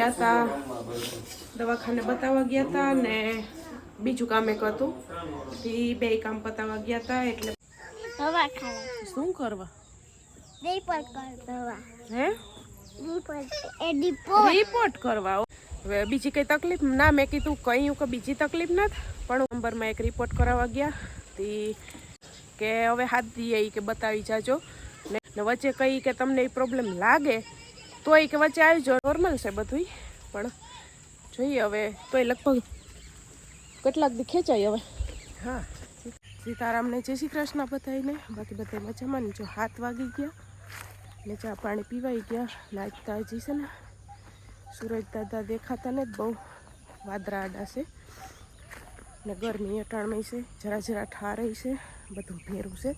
ગયા હતા દવાખાને બતાવવા ગયા હતા ને બીજું કામ એક હતું તે બે કામ પતાવવા ગયા હતા એટલે શું કરવા રિપોર્ટ કરવા હવે બીજી કઈ તકલીફ ના મેં કીધું કહ્યું કે બીજી તકલીફ નથી પણ નંબરમાં એક રિપોર્ટ કરાવવા ગયા તી કે હવે હાથ દઈએ કે બતાવી જાજો ને વચ્ચે કઈ કે તમને એ પ્રોબ્લેમ લાગે તોય કે વચ્ચે આવજો નોર્મલ છે બધું પણ જોઈએ હવે તોય લગભગ કેટલાક દી ખેંચાય હવે હા સીતારામને જય શ્રી કૃષ્ણ બધાને બાકી બધા મજામાં જો 7 વાગી ગયા ને ચા પાણી પીવાઈ ગયા નાચતા હજી છે ને સૂરજ દાદા દેખાતા ને બહુ વાદળા આડા છે ને ગરમી અટાણમાં છે જરા જરા ઠારાઈ છે બધું ભેરું છે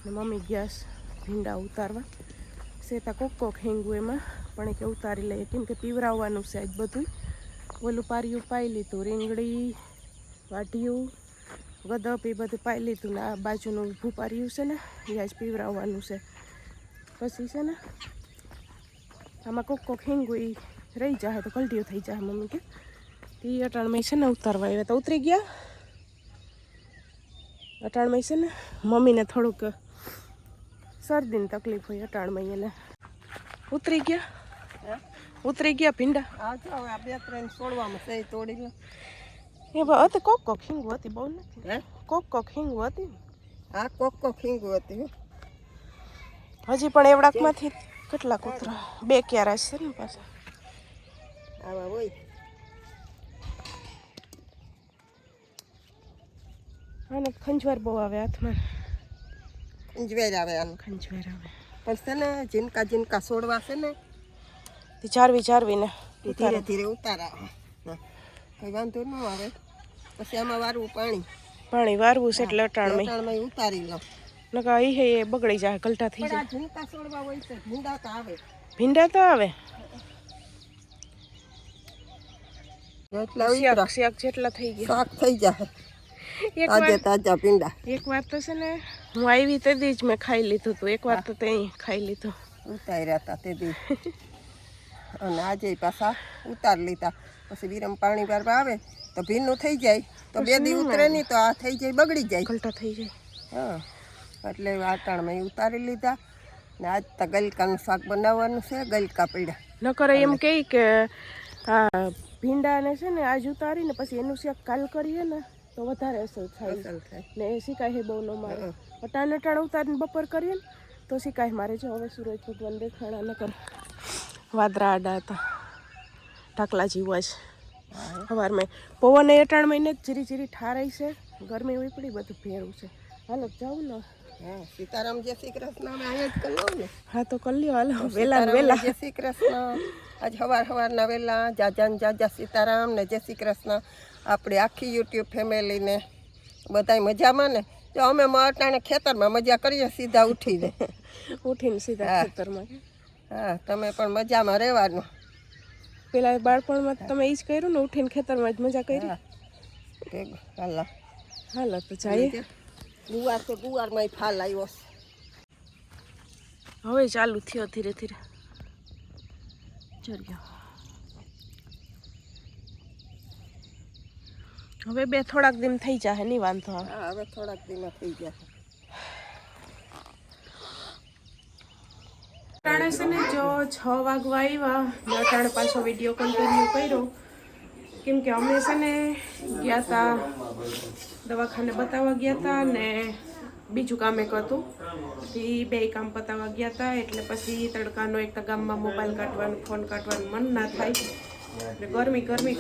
ને મમ્મી ગેસ ભીંડા ઉતારવા સેતા કોક હેંગું એમાં પણ કે ઉતારી લઈએ કેમ કે પીવરાવવાનું છે આજ બધું ઓલું પારિયું પાઈ લીધું રીંગણી વાઢિયું ગદપ એ બધું પાઈ લીધું ને આ બાજુનું ઊભું પારિયું છે ને એ આજ પીવરાવવાનું છે પછી છે ને આમાં કોક હેંગું એ રહી જાય તો કલટીઓ થઈ જાય મમ્મી કે એ અટાણમાં છે ને ઉતારવા આવ્યા તો ઉતરી ગયા અટાણમાં છે ને મમ્મીને થોડુંક શરદીની તકલીફ હોય અટાણમાં એને ઉતરી ગયા ભીંડા બે ત્રણ છોડવામાં છે તોડી લો એ હતી કોક હિંગું હતી બહુ નથી હે કોક હિંગું હતી હા કોક હિંગું હતી હજી પણ એવડાકમાંથી કેટલાક ઉતરા બે ક્યારા છે ને પાછા આવા હોય અને ખંજવાર બહુ આવે હાથમાં ખંજવેર આવે આનું ખંજવાર આવે પણ છે ને જીનકા છોડવા છે ને તે ચારવી ને ધીરે ધીરે ઉતારા કઈ વાંધો ન આવે પછી આમાં વારવું પાણી વારવું છે એટલે અટાણમાં ઉતારી લો નકા એ બગડી જાય ગલટા થઈ જાય જીનકા છોડવા હોય છે ભીંડા તો આવે શાક જેટલા થઈ ગયા શાક થઈ જાય તાજા ભીંડા એક વાર તો છે ને હું આવી તે દી જ મેં ખાઈ લીધું હતું એક વાર તો ત્યાં ખાઈ લીધું ઉતાર્યા હતા તે દી અને આજે પાછા ઉતારી લીધા પછી વિરમ પાણી વારવા આવે તો ભીનું થઈ જાય તો બે દી ઉતરે નહીં તો આ થઈ જાય બગડી જાય ગલટા થઈ જાય હા એટલે વાટાણમાં ઉતારી લીધા ને આજ તો ગલકાનું શાક બનાવવાનું છે ગલકા પડ્યા ન કરે એમ કે આ ભીંડાને છે ને આજ ઉતારીને પછી એનું શાક કાલ કરીએ ને તો વધારે અસર થાય ને એ શીકાય બહુ ન મારે અટાણ ઉતારીને બપોર કરીએ ને તો શીકાય મારે જો હવે સૂરજ ભગવાન દેખાણા ન કરે વાદળા આડા હતા ઢાકલા જેવા જ સવારમાં પવન એ અટાણમાં ને જીરી ઠારાઈ છે ગરમી હોય પડી બધું ભેરું છે હાલો જાઉં ને સીતારામ જય શ્રી કૃષ્ણ અહીંયા જ કરી લઉં ને હા તો કરી લ્યો હાલો વેલા જય શ્રી કૃષ્ણ આજ સવારના વહેલા જાજા સીતારામ ને જય શ્રી કૃષ્ણ આપણે આખી યુટ્યુબ ફેમિલીને બધાય મજામાં ને જો અમે અટાણે ખેતરમાં મજા કરીએ સીધા ઉઠીને સીધા ખેતરમાં હા તમે પણ મજામાં રહેવાનું પેલા બાળપણમાં તમે એ જ કર્યું ને ઉઠીને ખેતરમાં જ મજા કરી હાલો તો જઈએ ગુવાર તો ગુવારમાં ફાલ આવ્યો હવે ચાલુ થયો ધીરે ધીરે ચર્યો હવે બે થોડાક દિન થઈ જાય નહીં વાંધો આવે હવે થોડાક દિનમાં થઈ જાય અટાણે છે ને જો 6 વાગવા આવ્યા ને અટાણે પાછો વિડીયો કન્ટિન્યુ કર્યો કેમ કે અમે છે ને ગયા હતા દવાખાને બતાવવા ગયા હતા ને બીજું કામ એક હતું એ બે કામ પતાવવા ગયા હતા એટલે પછી તડકાનો એક તો ગામમાં મોબાઈલ કાઢવાનું ફોન કાઢવાનું મન ના થાય એટલે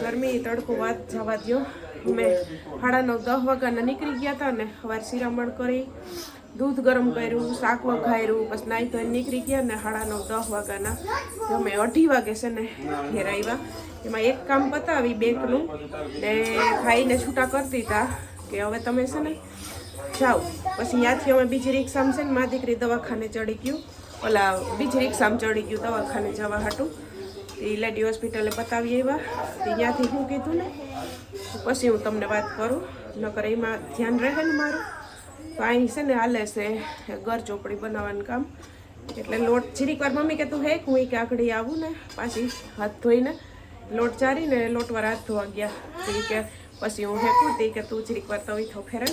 ગરમી તડકો વાત જવા દો મેં 9:30 વાગ્યાના નીકળી ગયા હતા ને સવારે શિરામણ કરી દૂધ ગરમ કર્યું શાક વઘાર્યું પછી નાહી તો નીકળી ગયા ને 9:30 વાગ્યાના અમે 2:30 વાગે છે ને ઘેર આવ્યા એમાં એક કામ પતાવી બેંકનું ને ભાઈને છૂટા કરી દીધા કે હવે તમે છે ને જાઓ પછી ત્યાંથી અમે બીજી રિક્ષામાં છે ને મારી દીકરી દવાખાને ચડી ગયું બીજી રિક્ષામાં ચડી ગયું દવાખાને જવા હાટું એ લેડી હોસ્પિટલે બતાવી આવ્યા ત્યાંથી શું કીધું ને પછી હું તમને વાત કરું નકર એમાં ધ્યાન રહે ને મારું તો અહીં છે ને હાલે છે ઘર ચોપડી બનાવવાનું કામ એટલે લોટ જીરીક વાર મમ્મી કે તું હે હું કે આકડી આવું ને પાછી હાથ ધોઈને લોટ ચારીને લોટવાર હાથ ધોવા ગયા. તો કે પછી હું હેકું તે કે તું જરીક વાર તવી થો ફેરન.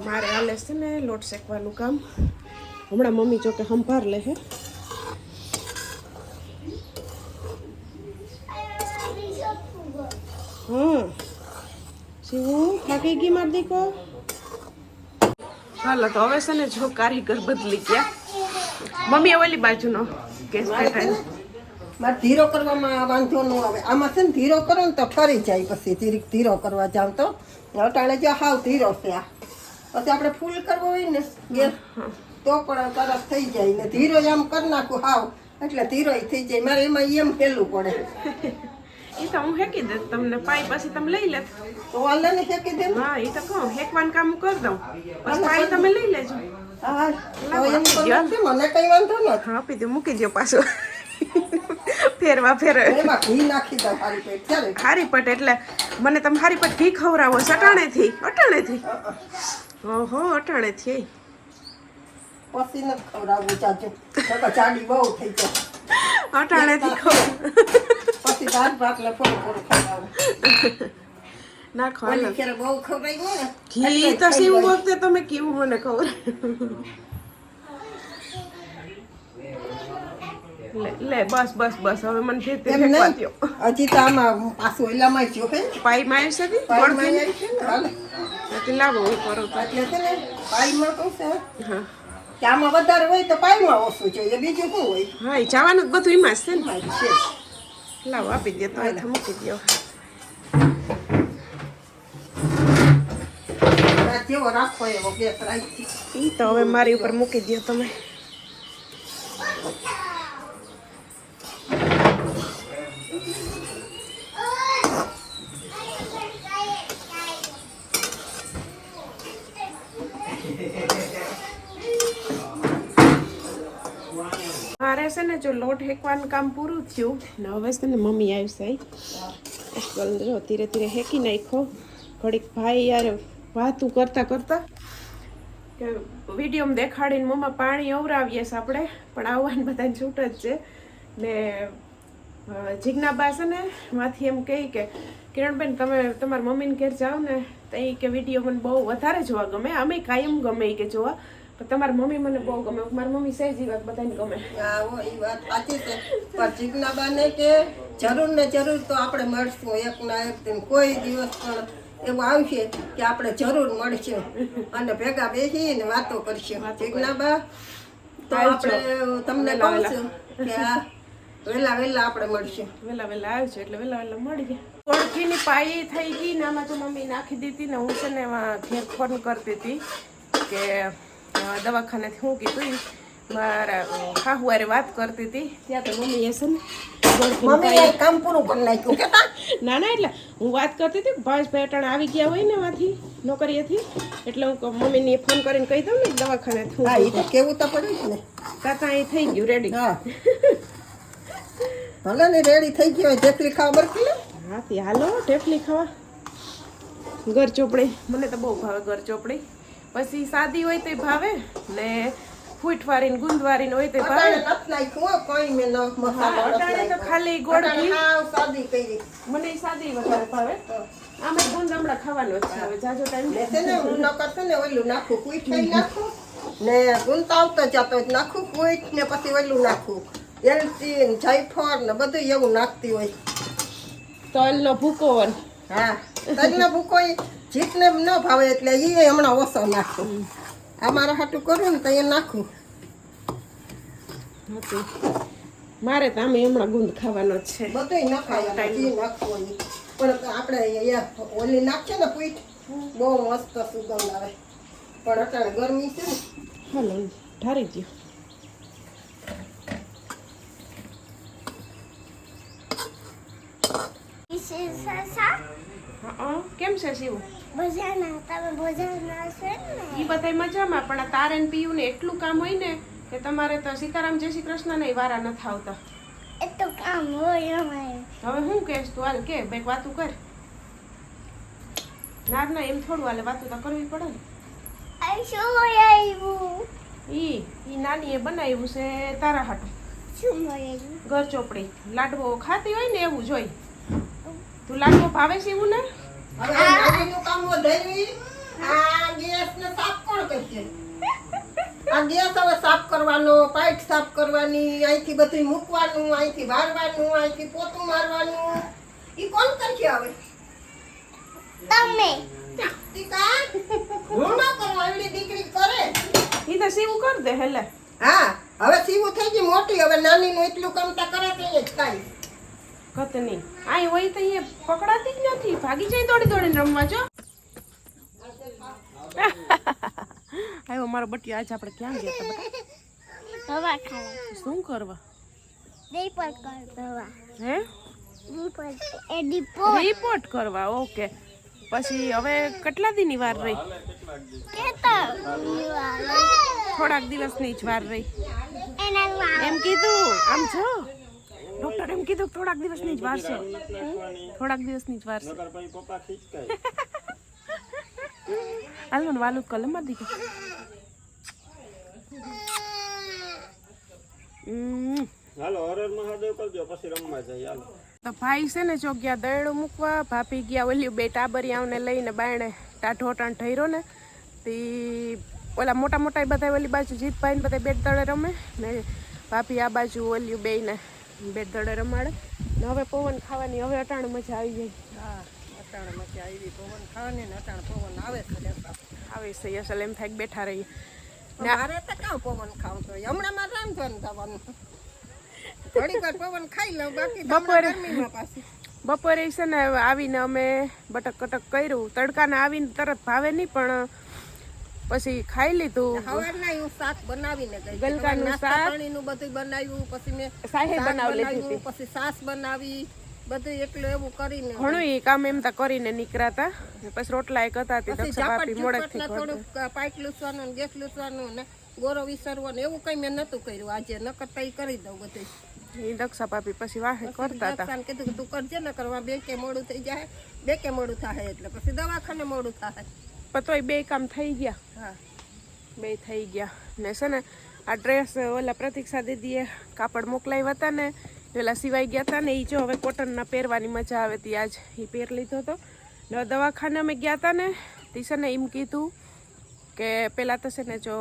મારે હાલે છે ને લોટ શેકવાનું કામ. હમણાં મમ્મી જો કે સંભાર લે હે. હા શિવું થાકી ગઈ માર દીકો. હાલો તો હવે છે ને જો કારીગર બદલી ગયા. મમ્મી ઓલી બાજુનો ગેસ પેટાય મારે ધીરો કરવામાં વાંધો ન આવે. આમાં છે ને ધીરો કરો ને તો ઠરી જાય. પછી ધીરો કરવા જાવ તો અટાણે જો હાવ ધીરો છે. આ પછી આપણે ફૂલ કરવો હોય ને ગેસ તો પણ તરત થઈ જાય ને. ધીરો આમ કરી નાખું હાવ એટલે ધીરો થઈ જાય. મારે એમાં એમ હેલું પડે. એ તો હું હેકી દે તમને પાઈ પછી તમે લઈ લે તો વાલે ને હેકી દે. હા એ તો કહું હેકવાનું કામ કરી દઉં પછી પાઈ તમે લઈ લેજો. હા તો એમ કરવું છે. મને કઈ વાંધો નથી. હા આપી દે મૂકી દો પાછો. ફેરવા ફેરવે એમાં ઘી નાખી દઉં હારી પેટ ત્યારે. હારી પટ એટલે મને તમે હારી પટ ઘી ખવડાવો અટાણેથી. ઓહો અટાણેથી પછી નથી ખવડાવવું ચાચું. ચાડી બહુ થઈ જાય. અટાણેથી ખવ પછી દાળ ભાત ને થોડું ખવડાવું. નાખો ઓલી ફેરે બહુ ખવડાવ્યું ને ઘી તો સીવ વખતે તમે કેવું મને ખબર. લે બસ હવે મને જે તે ફેંકવા દ્યો. હજી તો આમાં પાછું એલામાં જો હે પાઈમાં આવી શકે પાઈમાં આવી છે ને હાલે. એટલે લાવો હું કરું તો. એટલે છે ને પાઈમાં કહું છે હા કે આમાં વધારે હોય તો પાઈમાં ઓછું જોઈએ. બીજું શું હોય? હા એ જવાનું જ બધું એમાં જ છે ને. પાઈ છે. લાવો આપી દે તો અહીં મૂકી દો. જેવો રાખો એવો ગેસ રાખી. એ તો હવે મારી ઉપર મૂકી દો તમે. મારે છે ને જો લોટ હેકવાનું કામ પૂરું થયું ને હવે છે ને મમ્મી આવશે. જો ધીરે ધીરે હેકી નાખો. ઘડીક ભાઈ યાર વાતું કરતા કે વિડીયોમાં દેખાડીને મમ્મા પાણી અવરાવીએ છે આપણે પણ આવવાની બધાને છૂટ જ છે. ને જીજ્ઞાબા છે ને માંથી એમ કહે કે કિરણબેન તમે તમારા મમ્મીને ઘેર જાઓ ને તો એ કે વિડીયો મને બહુ વધારે જોવા ગમે. અમે કાયમ ગમે કે જોવા પણ તમારી મમ્મી મને બહુ ગમે. મારી મમ્મી સહેજી વાત બધાને ગમે. એ વાત સાચી છે. પણ જીજ્ઞાબાને કે જરૂર ને જરૂર તો આપણે મળશું એક ના એક દિન. કોઈ દિવસ પણ એવું આવશે કે આપણે જરૂર મળશું અને ભેગા બેસીને વાતો કરશું. જીજ્ઞાબા તો આપણે તમને કહું છું કે આ વેલા આપણે મળશું. વેલા આવશે એટલે વેલા મળી ગયા. ઓળખીની પાઈ થઈ ગઈ ને આમાં તો મમ્મી નાખી દીધી ને હું છે ને એમાં ઘેર ફોન કરતી હતી કે દવાખાનેથી હું કીધું મારા હાહુવારે વાત કરતી હતી ત્યાં તો મમ્મીએ છે ને કામ પૂરું કરી નાખ્યું. ના એટલે હું વાત કરતી હતી ભાવેશભાઈ અટાણે આવી ગયા હોય ને એમાંથી નોકરીએથી એટલે હું મમ્મીને ફોન કરીને કહી દઉં ને દવાખાને કેવું તો પડ્યું ને કાકા અહીં થઈ ગયું રેડી. હા ભલે ને રેડી થઈ ગયો. ઢેફલી ખાવા બરકી લે. હા તે હાલો ઢેફલી ખાવા. ઘર ચોપડી મને તો બહુ ભાવે ઘર ચોપડી. પછી સાદી હોય તો ભાવે ને ફૂટવારી ગુંદવારી હોય તો ભાવે. તો ખાલી ગોળ ઘી સાદી કરી મને સાદી વધારે ભાવે. આમે ગુંદ હમણાં ખાવાનો જ છે. હવે જાજો ટાઈમ છે ને હું ન કરતો ને ઓલું નાખું કુઈટ નાખું ને ગુંદ આવતો જતો નાખું કુઈટ ને પછી ઓલું નાખું એલચી જાયફળ ને બધું એવું નાખતી હોય. તલનો ભૂકો. હા તલનો ભૂકો જીતને ન ભાવે એટલે એ હમણાં ઓછો નાખું. આ મારા હાટું કરું ને તો એ નાખું. મારે તો આમે હમણાં ગુંદ ખાવાનો જ છે. બધું નખાય નાખવું પણ આપણે ઓલી નાખીએ ને પીઠ બહુ મસ્ત સુગંધ આવે. પણ અત્યારે ગરમી છે ને. હાલો ઠારી દો. કેમ છે શિવ? ઈ બધાય મજામાં પણ આ તારે ને પીયું ને એટલું કામ હોય ને કે તમારે તો સીતારામ જય શ્રી કૃષ્ણ ને વારા નથી આવતા. એટલું કામ હોય અમારે. હવે હું કહેશ તું હાલ કે બેક વાતું કર. ના એમ થોડું હાલે વાતું તો કરવી પડે ને. આ શું આવ્યું? ઈ નાની એ બનાવ્યું છે તારા હાટું. શું મળેલું? ઘર ચોપડી લાડવો ખાતી હોય ને એવું જોઈ. તું લાડવો ભાવે છે એવું ને? હવે નાનીનું કામ વધાર્યું. આ ગેસને સાફ કોણ કરશે? આ ગેસ હવે સાફ કરવાનો, પાઇપ સાફ કરવાની, અહીંથી બધું મૂકવાનું, અહીંથી વારવાનું, અહીંથી પોતું મારવાનું. ઈ કોણ કરશે હવે? તમે ટીકા હું ન કરું, આવડી દીકરી કરે. ઈ તો સીવું કર દે હેલે. હા હવે સીવું થઈ ગઈ મોટી, હવે નાનીનું એટલું કામતા કરે તો એ જ ખાઈ. કત નહીં આઈ હોય તો એ પકડાતી જ નથી, ભાગી જાય દોડી દોડીને રમવા જો. આવ્યો મારો બટિયો. આજે આપણે ક્યાં ગયા હતા બટા? દવા ખાવા શું કરવા? રિપોર્ટ કર દવા હે રિપોર્ટ રિપોર્ટ કરવા. ઓકે. પછી હવે કેટલા દીની વાર રહી? કેતા થોડાક દિવસની જ વાર રહી એના એમ કીધું. આમ જો ડોક્ટર એમ કીધું કે થોડાક દિવસની જ વાર છે. થોડાક દિવસની જ વાર છે. હાલો ને વાલું કલમ માં દીકરી. હાલો હર હર મહાદેવ કરજો પછી રમવા જાય. હાલો તો ભાઈ છે ને જો ગયા દયડો મૂકવા, ભાભી ગયા ઓલી બે ટાબરિયાઓને લઈને બાયણે ટાઢોટાણ ઠર્યો ને તી ઓલા મોટા મોટા બધા ઓલી બાજુ જીતભાઈ ને બધા બેટ દડે રમે ને ભાભી આ બાજુ ઓલી બેયને બેટ દડે રમાડે ને હવે પવન ખાવાની હવે અટાણે મજા આવી જાય. હા અટાણે મજા આવી પવન ખાવાની ને અટાણે પવન આવે છે. આવે છે અસલ એમ થાય કે બેઠા રહીએ. મારે તો કાં પવન ખાવું તો હમણાં મારે રાંધવાનું થવાનું. થોડીક વાર પવન ખાઈ લઉં, બાકી બપોરે ગરમીમાં પાછી. બપોરે છે ને આવીને અમે બટક કટક કર્યું. તડકાને આવીને તરત ભાવે નહીં પણ પછી ખાઈ લીધું. સવારના હું શાક બનાવીને ગઈ. ગલકાનું નાસ્તા શાક. પાણીનું બધું બનાવ્યું, પછી મેં સાહે શાક બનાવી લીધી બનાવ્યું, પછી છાશ બનાવી, બધું એટલું એવું કરીને ઘણું એ કામ એમ તા કરીને નીકળ્યા હતા. પછી રોટલા એક હતા તે પછી દક્ષા ભાભી ઝાપટ મોડેકથી ઝુપટના થોડુંક પાઇપ લૂસવાનું ને ગેસ લૂસવાનું ને ગોરો વિસરવાનું એવું કઈ મેં નતું કર્યું. આજે નકર તઈ કરી દઉં બધું. એ દક્ષા ભાભી પછી વાહે કરતા હતા. દક્ષાને કીધું કે તું કરજે ને કરવા બેંકે મોડું થઈ જાય, બેંકે મોડું થાય એટલે પછી દવાખાને મોડું થાય. પણ તોય બે કામ થઈ ગયા. હા બે થઈ ગયા ને છે ને આ ડ્રેસ ઓલા પ્રતીક્ષા દીદીએ કાપડ મોકલાવ્યા હતા ને પેલા સિવાય ગયા હતા ને એ જો હવે કોટનના પહેરવાની મજા આવે તી આજ એ પહેર લીધો હતો ને દવાખાને અમે ગયા હતા ને તે છે ને એમ કીધું કે પહેલાં તો છે ને જો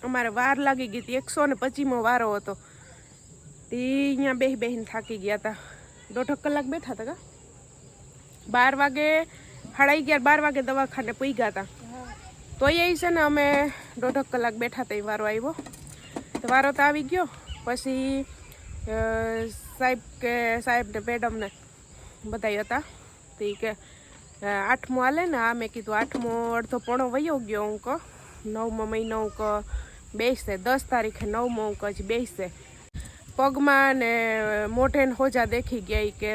અમારે વાર લાગી ગઈ હતી. 125મો વારો હતો તે અહીંયા બેહીને થાકી ગયા હતા. 1.5 કલાક બેઠા હતા કા 12 વાગે 11:30 વાગે દવાખાને પૂગ્યા હતા. તો એ છે ને અમે 1.5 કલાક બેઠા હતા. એ વારો આવ્યો તો વારો તો આવી ગયો. પછી સાહેબ ને મેડમને બધા હતા તો એ કે 8મો હાલે ને. આ મેં કીધું 8મો અડધો પોણો વયો ગયો. હું કહું 9મો મહિનો હું કહું બેસશે 10 તારીખે 9મો હું કહું બેસશે. પગમાં ને મોઢે ને હોજા દેખી ગયા. ઈ કે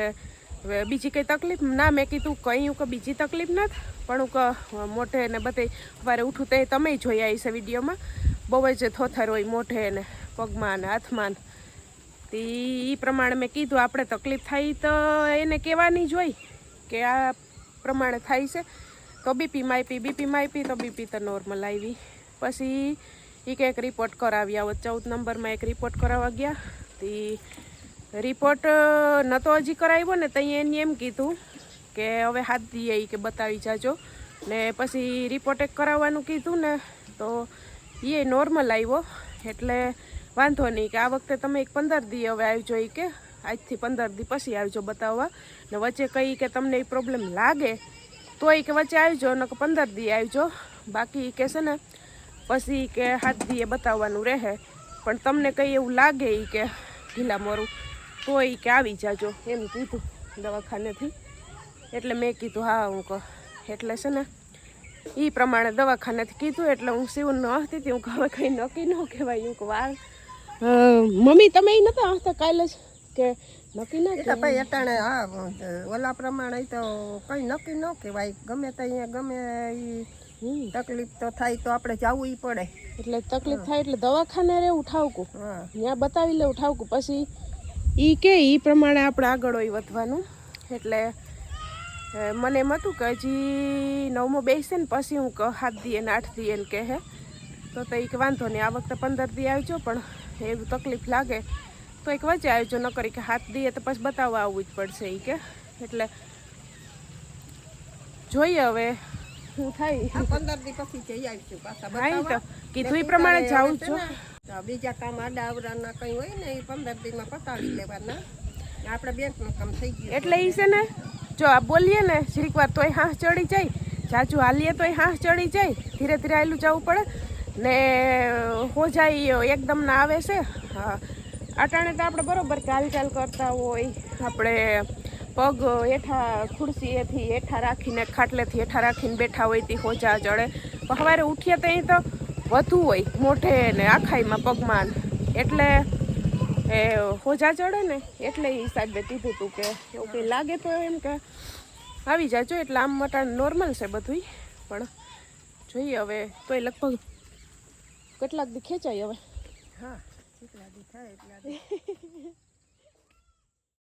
બીજી કંઈ તકલીફ ના. મેં કીધું કંઈ કે બીજી તકલીફ નથી પણ હું કે મોઢે ને બધે સવારે ઉઠું તો તમે જોયા હશે વિડીયોમાં બહુ જ થોથર હોય મોઢે ને પગમાં ને હાથમાં. તે એ પ્રમાણે મેં કીધું આપણે તકલીફ થાય તો એને કહેવાની જ હોય કે આ પ્રમાણે થાય છે. તો બીપી માપી તો બીપી તો નોર્મલ આવી. પછી એ કંઈક રિપોર્ટ કરાવી આવો 14 નંબરમાં એક રિપોર્ટ કરાવવા ગયા. તે રિપોર્ટ નહોતો હજી કરાવ્યો ને ત્યાં એને એમ કીધું કે હવે હાથ દઈએ કે બતાવી જાજો ને પછી રિપોર્ટ એક કરાવવાનું કીધું ને તો એ નોર્મલ આવ્યો. એટલે વાંધો નહીં કે આ વખતે તમે એક 15 દી હવે આવજો. એ કે આજથી 15 દી પછી આવજો બતાવવા ને વચ્ચે કંઈ કે તમને એ પ્રોબ્લેમ લાગે તો એ કે વચ્ચે આવજો ને 15 દી આવજો. બાકી કે છે ને પછી કે હાથ દીએ બતાવવાનું રહે પણ તમને કંઈ એવું લાગે એ કે ઢીલા મોરું તો એ કે આવી જાજો એમ કીધું દવાખાનેથી. એટલે મેં કીધું હા હું કહું એટલે છે ને એ પ્રમાણે દવાખાનેથી કીધું. એટલે હું શિવન હસતી હતી. હું હવે કંઈ નક્કી ન કહેવાય. હું વાર મમ્મી તમે એ નતા હસતા કાલે જ કે નક્કી ના એ તો ભાઈ અટાણે હા ઓલા પ્રમાણે તો કંઈ નક્કી ન કહેવાય. ગમે તો અહીંયા ગમે એ તકલીફ તો થાય તો આપણે જવું પડે. એટલે તકલીફ થાય એટલે દવાખાને રહેવું ઠાવકું હા ત્યાં બતાવી લેવું ઠાવકું. પછી એ કે એ પ્રમાણે આપણે આગળ હોય વધવાનું. એટલે મને એમ હતું કે હજી 9મો બેસશે ને પછી હું 7 દી ને 8 દી એને કહે તો એ કે વાંધો નહીં આ વખતે 15 દી આવજો પણ એવું તકલીફ લાગે તો એક વચ્ચે આવજો, ન કરી કે હાથ દઈએ તો પછી બતાવવા આવવું જ પડશે એ કે. એટલે જોઈએ હવે શું થાય. 15 દી પછી જઈ આવીશું પાછા હા ઈ તો બતાવવા. કીધું એ પ્રમાણે જાઉં છું. તો બીજા કામ આડા આવડાના કંઈ હોય ને એ 15 દીમાં પતાવી લેવાના. આપણે બેંકનું કામ થઈ ગયું. એટલે ઈ છે ને જો આ બોલીએ ને જરીક વાર તોય હાંસ ચડી જાય, જાજુ હાલીએ તોય હાંસ ચડી જાય, ધીરે ધીરે આયલું જવું પડે ને હો જાય એકદમ ના આવે છે. હા અટાણે તો આપણે બરોબર ચાલ કરતા હોય, આપણે પગ હેઠા ખુરશીએથી હેઠા રાખીને ખાટલેથી હેઠા રાખીને બેઠા હોય તે હોજા ચડે. પણ સવારે ઉઠીએ તો અહીં તો વધુ હોય મોઢે ને આખાઈમાં પગમાં, એટલે એ હોજા ચડે ને એટલે એ હિસાબે કીધું હતું કે એવું કંઈ લાગે તો એમ કે આવી જાજો. એટલે આમ મટાણ નોર્મલ છે બધું, પણ જોઈએ હવે તોય લગભગ કેટલાક દી ખેંચાય હવે. હા, જેટલા દી થાય એટલા દી.